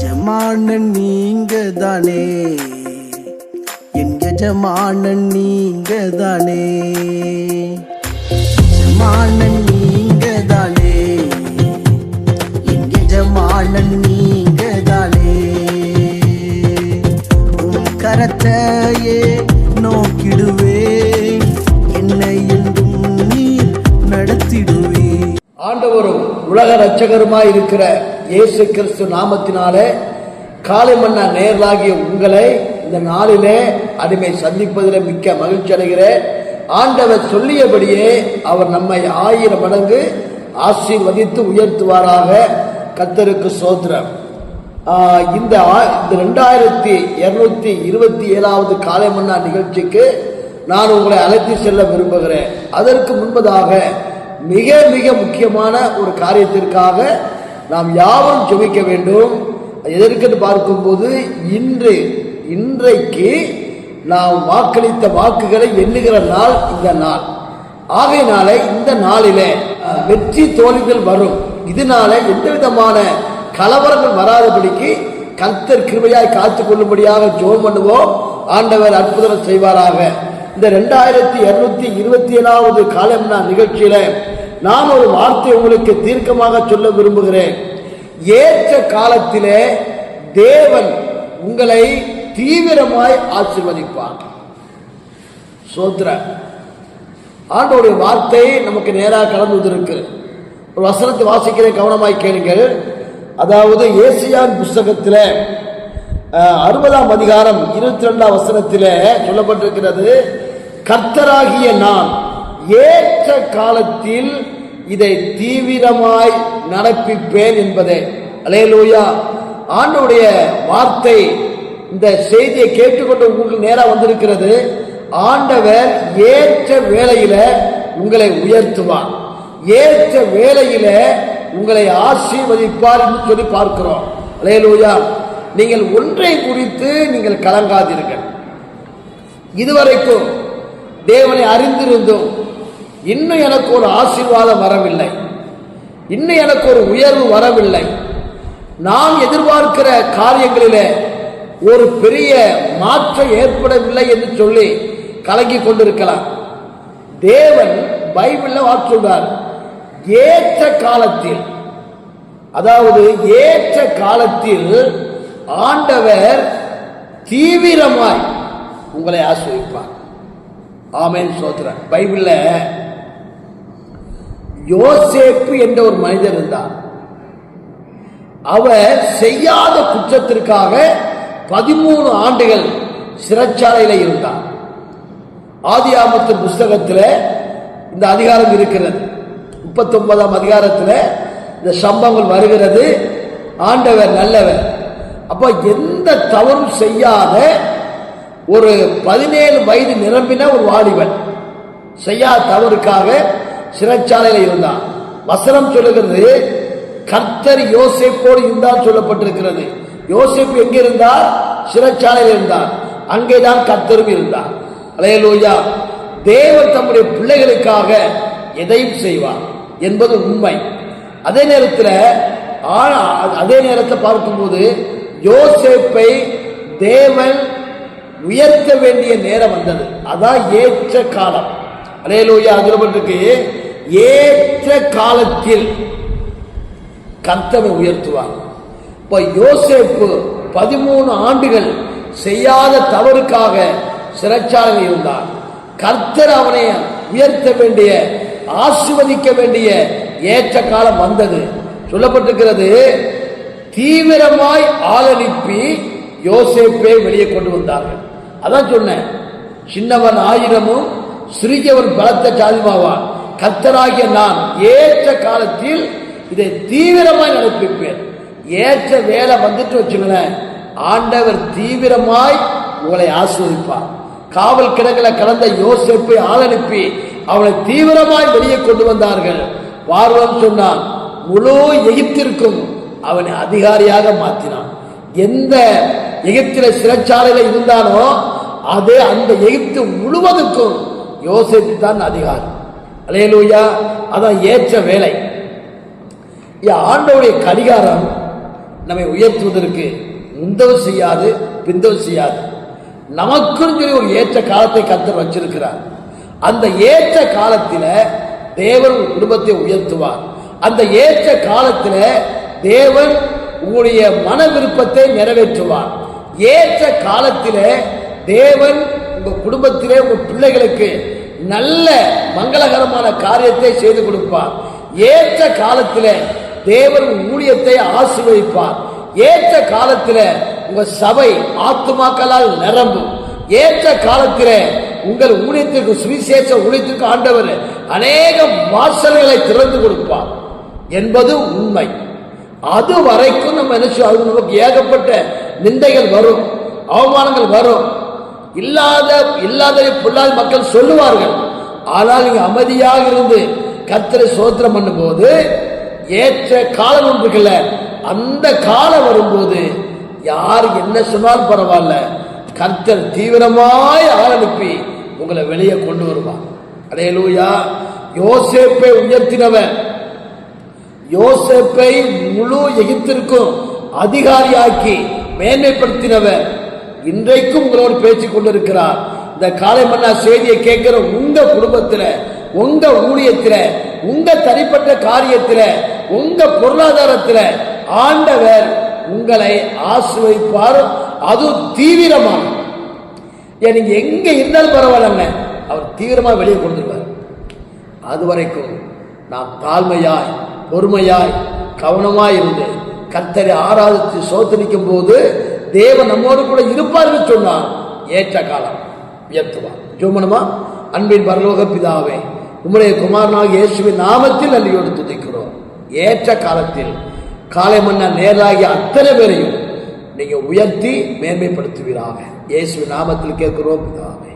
எஜமானன் நீங்க தானே, என் எஜமானன் நீங்க தானே, எஜமானன் நீங்க தானே, என் எஜமானன் நீங்க தானே. உன் கரத்தையே நோக்கிடுவே, என்னை என்றும் நீர் நடத்திடுவே. ஆண்டவரும் உலக இரட்சகருமாய் இருக்கிற இயேசு கிறிஸ்து நாமத்தினாலே காலை மன்னா நேரலாகிய உங்களை இந்த நாளிலே அடிமை சந்திப்பதில் மிக்க மகிழ்ச்சி அடைகிறேன். ஆண்டவர் சொல்லியபடியே அவர் நம்மை 1000 மடங்கு ஆசீர்வதித்து உயர்த்துவாராக. கர்த்தருக்கு ஸ்தோத்திரம். இந்த 2227வது காலை மன்னா நிகழ்ச்சிக்கு நான் உங்களை அழைத்து செல்ல விரும்புகிறேன். அதற்கு முன்பதாக மிக மிக முக்கியமான ஒரு காரியத்திற்காக நாம் யாவரும் ஜெபிக்க வேண்டும். எதற்கு பார்க்கும்போது இன்றைக்கு நாம் வாக்களித்த வாக்குகளை எண்ணுகிற நாள் இந்த நாள். ஆகையினால இந்த நாளிலே வெற்றி தோல்விகள் வரும். இதனால எந்த விதமான கலவரங்கள் வராதபடிக்கு கர்த்தர் கிருபையாய் காத்துக் கொள்ளும்படியாக ஜெபம் பண்ணுவோம். ஆண்டவர் அற்புதம் செய்வாராக. இந்த 2227வது காலம்னா நிகழ்ச்சியில நான் ஒரு வார்த்தை உங்களுக்கு தீர்க்கமாக சொல்ல விரும்புகிறேன். ஏற்ற காலத்திலே தேவன் உங்களை தீவிரமாய் ஆசீர்வதிப்பார். சோத்ர ஆண்டோடைய வார்த்தை நமக்கு நேராக கலந்து இருக்கு. ஒரு வசனத்தை வாசிக்கிற கவனமாய் கேளுங்கள். அதாவது ஏசியான் புஸ்தகத்தில் 60ஆம் அதிகாரம் 22ஆம் வசனத்தில் சொல்லப்பட்டிருக்கிறது, கர்த்தராகிய நான் ஏற்ற காலத்தில் இதை தீவிரமாய் நடப்பிப்பேன் என்பதே. அல்லேலூயா. ஆண்டவருடைய வார்த்தை இந்த செய்தியை கேட்டுக்கொண்டு உங்களுக்கு நேராக வந்திருக்கிறது. ஆண்டவர் ஏற்ற வேளையில உங்களை உயர்த்துவார், ஏற்ற வேளையில உங்களை ஆசீர்வதிப்பார் என்று சொல்லி பார்க்கிறோம். அல்லேலூயா. நீங்கள் ஒன்றை குறித்து நீங்கள் கலங்காதீர்கள். இதுவரைக்கும் தேவனை அறிந்திருந்தும் இன்னும் எனக்கு ஒரு ஆசீர்வாதம் வரவில்லை, இன்னும் எனக்கு ஒரு உயர்வு வரவில்லை, நான் எதிர்பார்க்கிற காரியங்களிலே ஒரு பெரிய மாற்றம் ஏற்படவில்லை என்று சொல்லி கலங்கி கொண்டிருக்கலாம். தேவன் பைபிள்ல வாக்கு சொல்றார், ஏற்ற காலத்தில், அதாவது ஏற்ற காலத்தில் ஆண்டவர் தீவிரமாய் உங்களை ஆசீர்வதிப்பார். ஆமென். சோத்ரன். பைபிள்ல யோசேப்பு என்ற ஒரு மனிதர் இருந்தார். அவர் செய்யாத குற்றத்திற்காக 13 ஆண்டுகள் சிறைச்சாலையில் இருந்தார். ஆதியாகமத்தின் புஸ்தகத்தில் இந்த அதிகாரம் இருக்கிறது. 39ஆம் அதிகாரத்தில் இந்த சம்பவங்கள் வருகிறது. ஆண்டவர் நல்லவர். அப்ப எந்த தவறும் செய்யாத ஒரு 17 வயது நிரம்பின ஒரு வாலிபன் செய்யாத தவறுக்காக சிறைச்சாலையில் இருந்தான். வசனம் சொல்லுகிறது, கர்த்தர் யோசேப்போடு இருந்தார் சொல்லப்பட்டிருக்கிறது. யோசேப்பு எங்க இருந்தார்? சிறைச்சாலையில் இருந்தார். அங்கேதான் கர்த்தரும் இருந்தார். அல்லேலூயா. தேவன் தம்முடைய பிள்ளைகளுக்காக எதையும் செய்வார் என்பது உண்மை. அதே நேரத்தில் பார்க்கும்போது யோசேப்பை தேவன் உயர்த்த வேண்டிய நேரம் வந்தது. அதான் ஏற்ற காலம். அல்லேலூயா. அதுக்கு ஏற்ற காலத்தில் கர்த்தரை உயர்த்துவார். இப்ப யோசேப்பு 13 ஆண்டுகள் செய்யாத தவறுக்காக சிறைச்சாலையில் இருந்தார். கர்த்தர் அவனை உயர்த்த வேண்டிய, ஆசீர்வதிக்க வேண்டிய ஏற்ற காலம் வந்தது. சொல்லப்பட்டிருக்கிறது, தீவிரமாய் ஆள் அனுப்பி யோசேப்பை வெளியே கொண்டு வந்தார்கள். அதான் சொன்னேன், சின்னவன் 1000 சிறியவன் பலத்த சாதிமாவான். கர்த்தராகிய நான் ஏற்ற காலத்தில் இதை தீவிரமாய் நடப்பிப்பேன். ஏற்ற வேலை வந்துட்டு வச்சுங்களேன், ஆண்டவர் தீவிரமாய் உங்களை ஆசீர்வதிப்பார். காவல் கிடங்கில கலந்த யோசேப்பை ஆள் அனுப்பி அவளை தீவிரமாய் வெளியே கொண்டு வந்தார்கள். பார்வோன் சொன்னான், முழு எகிப்திற்கும் அவனை அதிகாரியாக மாற்றினான். எந்த எகிப்தில சிறைச்சாலையில இருந்தானோ அதே அந்த எகிப்து முழுவதுக்கும் யோசேப்பு தான் அதிகாரி. அல்லேலூயா. அதான் ஏற்ற வேலை. ஆண்டவருடைய கடிகாரம் நம்மை உயர்த்துவதற்கு முந்தவு செய்யாது, பிந்தவு செய்யாது. நமக்குன்னு சொல்லி ஒரு ஏற்ற காலத்தை கர்த்தர் வச்சிருக்கிறார். அந்த ஏற்ற காலத்தில தேவன் குடும்பத்தை உயர்த்துவார். அந்த ஏற்ற காலத்தில தேவன் உங்களுடைய மன விருப்பத்தை நிறைவேற்றுவார். ஏற்ற காலத்தில தேவன் உங்க குடும்பத்திலே உங்க பிள்ளைகளுக்கு நல்ல மங்களகரமான காரியத்தை செய்து கொடுப்பார். ஏற்ற காலத்தில தேவன் ஊழியத்தை ஆசீர்வதிப்பார். ஏற்ற காலத்தில உங்க சபை ஆத்துமாக்களால் நிரம்பும். ஏற்ற காலத்தில உங்கள் ஊழியத்திற்கு, சுவிசேஷ ஊழியத்திற்கு ஆண்டவர் அநேக வாசல்களை திறந்து கொடுப்பார் என்பது உண்மை. அது வரைக்கும் நம்ம என்ன செய்வோம், நமக்கு ஏகப்பட்ட நிந்தைகள் வரும், அவமானங்கள் வரும், இல்லாத பொல்லாத மக்கள் சொல்லுவார்கள். ஆனால் நீங்க அமைதியாக இருந்து கர்த்தரை ஸ்தோத்திரம் பண்ணும் போது ஏற்ற காலம் ஒன்றுகள்ல அந்த காலம் வரும்போது யார் என்ன சொன்னாலும் பரவாயில்ல, கர்த்தர் தீவிரமாய் ஆரம்பிப்பி உங்களை வெளியே கொண்டு வருவார். அல்லேலூயா. யோசேப்பை உயர்த்தினவர், யோசேப்பை முழு எகிப்திற்கும் அதிகாரியாக்கி மேன்மைப்படுத்தினவர் இன்றைக்கும் உங்களோடு பேசிக் கொண்டிருக்கிறார். இந்த காலை மன்னா செய்தியை கேட்கிற உங்க குடும்பத்தில, உங்க ஊழியத்தில, உங்க தனிப்பட்ட காரியத்தில, உங்க பொருளாதாரத்தில ஆண்டவர் உங்களை ஆசீர்வதிப்பார். அது தீவிரமாக. நீங்க எங்க இருந்தாலும் பரவாயில்ல, அவர் தீவிரமா வெளியே கொண்டுருவார். அது வரைக்கும் நாம் தாழ்மையாய், பொறுமையாய், கவனமாய் இருந்து கர்த்தரை ஆராதித்து சோதனிக்கும் போது தேவன் நம்மோடு கூட இருப்பார்னு சொன்னார். ஏற்ற காலம் உயர்த்துவார். ஜெபமா. அன்பின் பரலோக பிதாவே, உம்முடைய குமாரனாகிய இயேசுவின் நாமத்தில் நன்றியோடு துதிக்கிறோம். ஏற்ற காலத்தில் காலை மன்னா நேராகிய அத்தனை பேரையும் நீங்க உயர்த்தி மேன்மைப்படுத்துவீராக. இயேசுவின் நாமத்தில் கேட்கிறோம் பிதாவே.